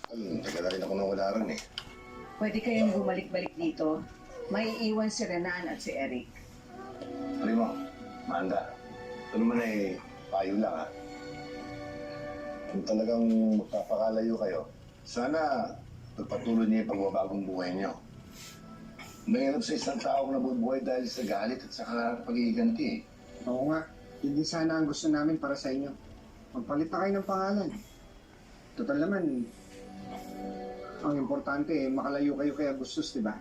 Tagal na rin ako nawala rin eh. Pwede kayong bumalik-balik dito. May iiwan si Renan at si Eric. Alam mo, Manda, ito naman eh, payo lang ha. Kung talagang magpapakalayo kayo, sana pagpatuloy niyo yung pagbabagong buhay niyo. Mahirap sa isang taong nabubuhay dahil sa galit at sa pag-iiganti eh. Oo nga, hindi sana ang gusto namin para sa inyo. Magpalit na kayo ng pangalan. Total naman, ang importante, makalayo kayo kay Agustus, di ba?